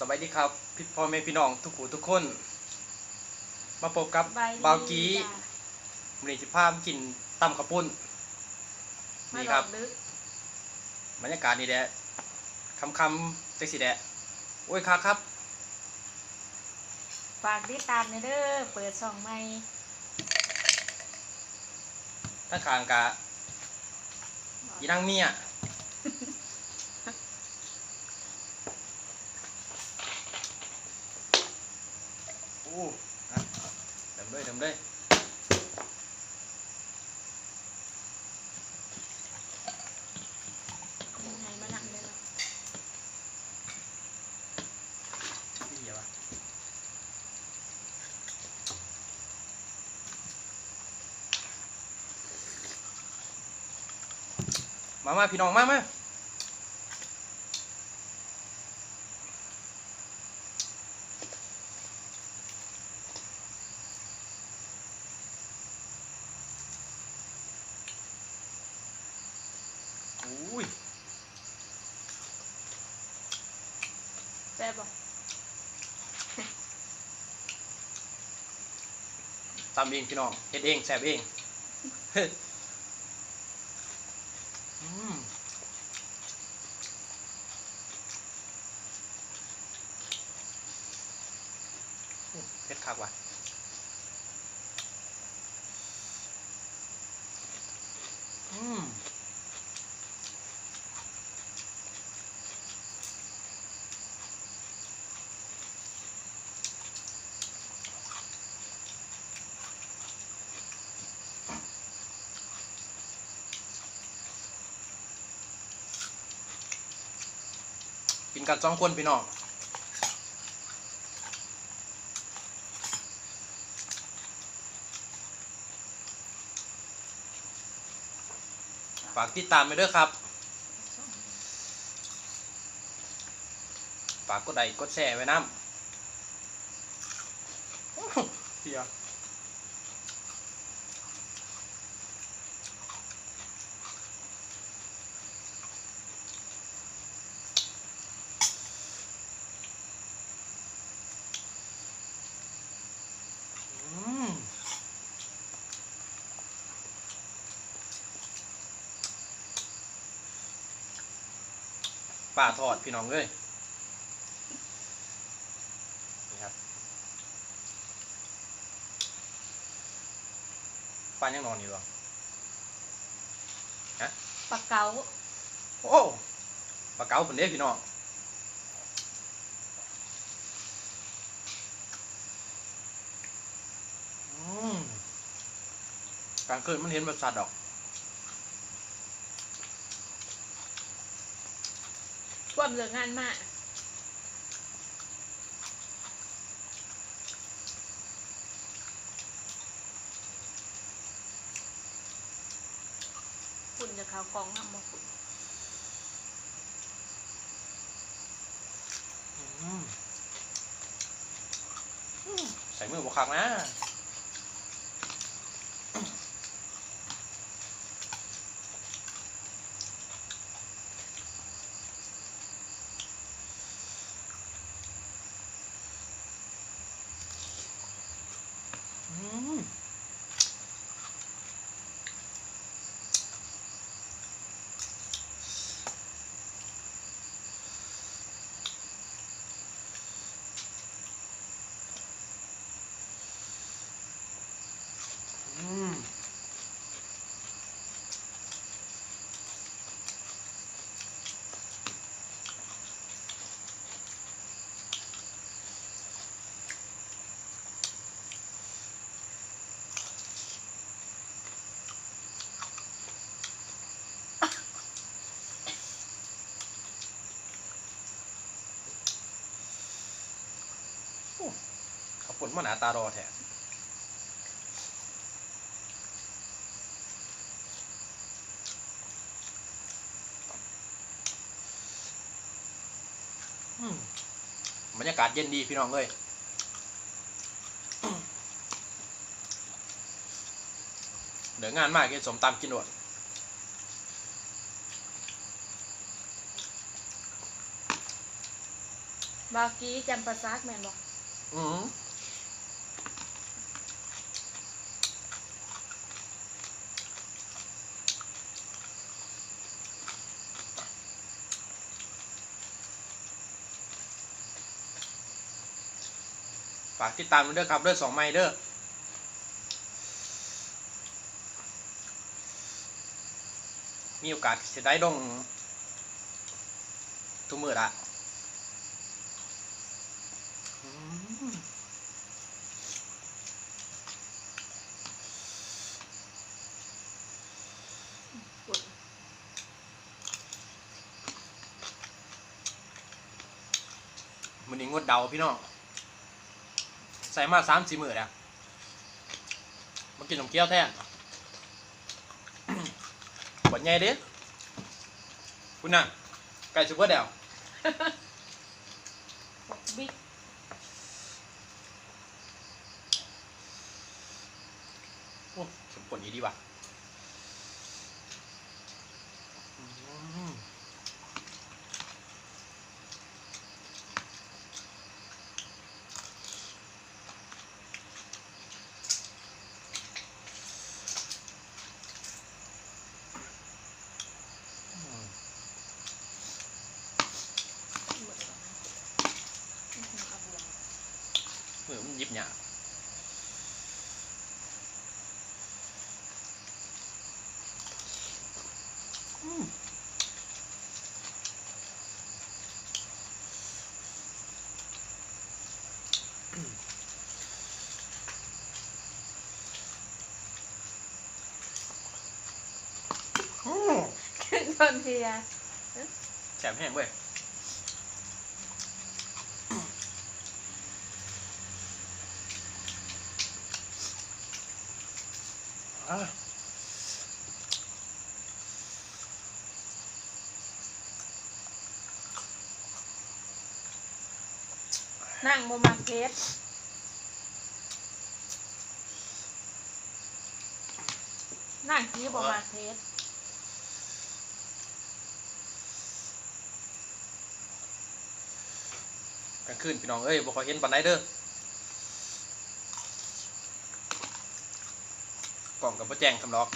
สวัสดีครับพี่พ่อแม่พี่น้องทุกหูทุกคนมาพบกับ สบายดี บ่าวกี้ จ้ะ มื้อนี้สิพามากินตำข้าวปุ้น มา นี่ หล ครั อบ กดึก บรรยากาศนี่แหละคำจังสิแดะโอ้ยครับ ฝากติดตามในเด้อเปิดช่องใหม่ ทั้งข้างกะอีนางเมียโอ้อ่ะเดิมเลยยังไงมาหนักเลยล่ะ พี่เหี้ยวะมาพี่น้องมาอุ้ย แซ่บบ่ ตำเองพี่น้องเฮ็ดเองแซ่บเองอืมเผ็ดคักว่ะอืมกินกัน2 คนพี่น้องฝากติดตามไปด้วยครับฝากกดไลค์กดแชร์ไว้น้ำเฮียอืมป่าทอดพี่น้องเลยนี่ครับป้ายังนอนอยู่เหรอ ปลาเก๋า โอ้ปลาเก๋าผุนเด้พี่น้องอืมกลางคืนมันเห็นแบบสัตว์ดอก ท่วมเหลืองานมากคุณจะข่าวกองน้ำมาคุณ อืมใส่มือบ่คักนะอืมอืมขับปุ่นมาหนาตารอแท้อืมบรรยากาศเย็นดีพี่น้องเลยเดี๋ยวงานมากกินสมตำกินโดด บากี้จำปาซักแม่นบอก อืมฝากติดตามด้วยเด้อครับเด้อ2 ไมล์เด้อมีโอกาสจะได้ดงทุกมื้อละอืม ปุ่น มันนี้งดเดาพี่น้องใส่มา3-4 มื้อแล้วมากินนมเกี๊ยวแทน บดใหญ่เด้คุณน่ะไก่ซุปเปอร์เดว บอกบิ๊ก โอ้สมผลดีว่ะอืมเหมือนกันนะเอาบวง มือมันยิบหยาบอืมอืม ขึ้นตอนเทีย แฉมแห้งเว้ยอ่ะ นั่งโมมาเพชรนั่งกี้โมมาเพชร กลางคืนพี่น้องเอ้ยบ่ค่อยเห็นปานใดเด้อกล่องกับบ่แจ้งคำล็อก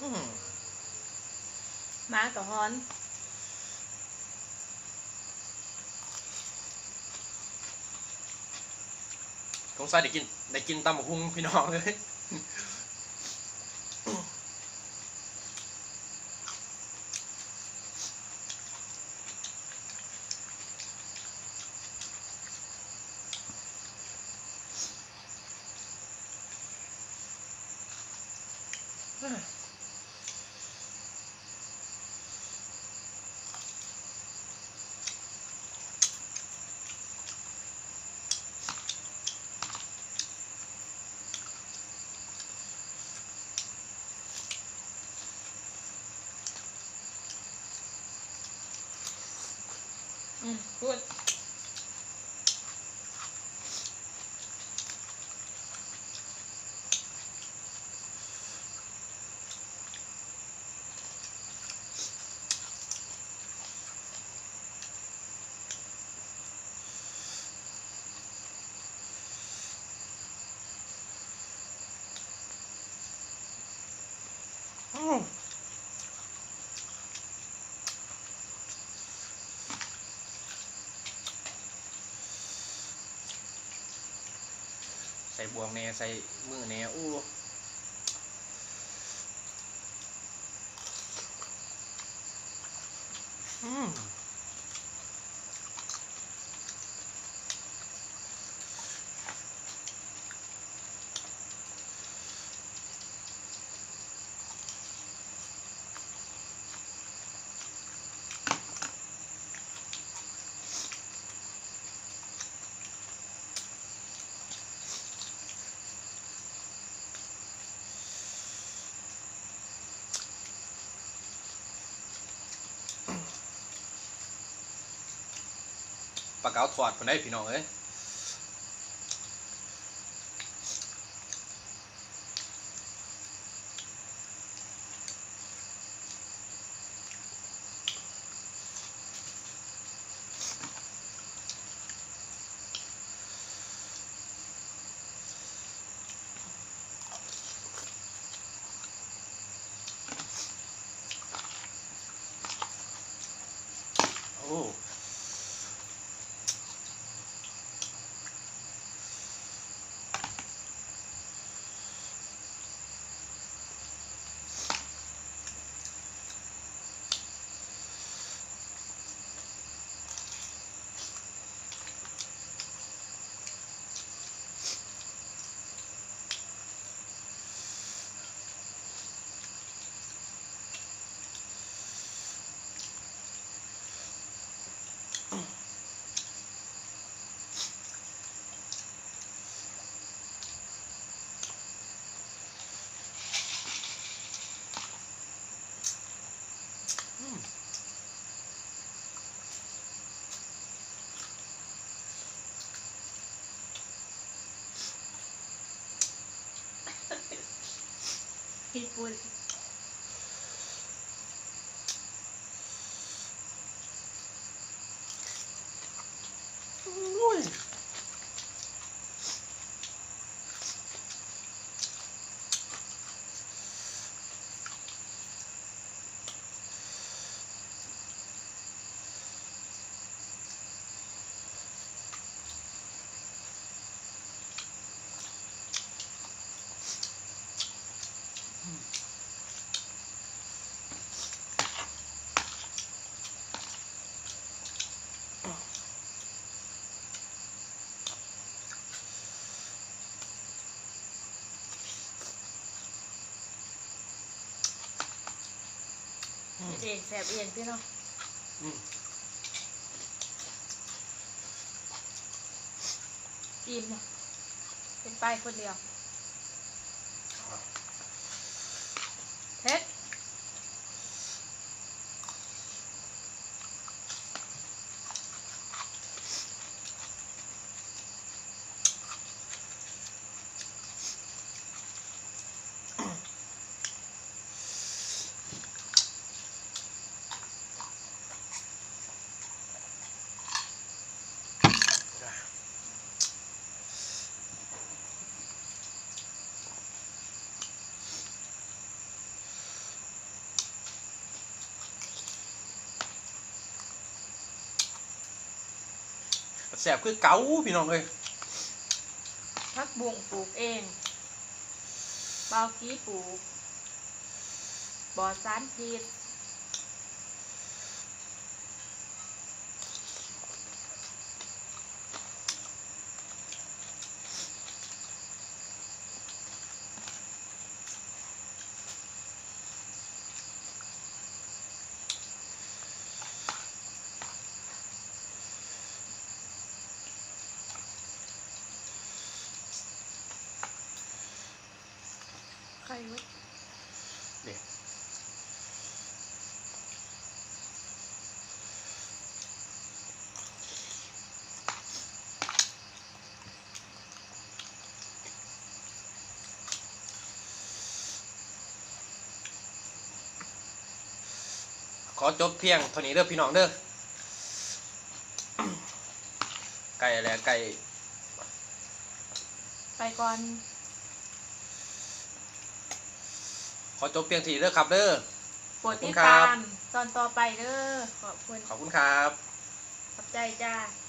อืม ม้ากับฮอน สงสัยได้กินตำบักหุ่งพี่น้องเลย พูดอืมใส่บวงแหน่ใส่มือแหน่อู้อืม ปลาเก๋าทอดคนได้พี่น้องเอ้ยโอ้พี่ปุ้ย อุ้ยเองแสบเองพี่เนาะ อืม อิ่มเนาะเป็นป้ายคนเดียวเฮ็ดแสบคือเก๋าพี่น้องเอ้ย พักบุ้งปลูกเองเบากี้ปลูกบ่อสารพิษใครวะ นี่ขอจบเพียงเท่านี้เด้อพี่น้องเด้อไก่อะไรไก่ ไปก่อน ขอจบเพียงเทีานี้เด้อครับเด้อ โปรดติด ขอบคุณครั ตา บ มตอนต่อไปเด้อขอบคุณ ขอบคุณครับ ขอบใจจ้า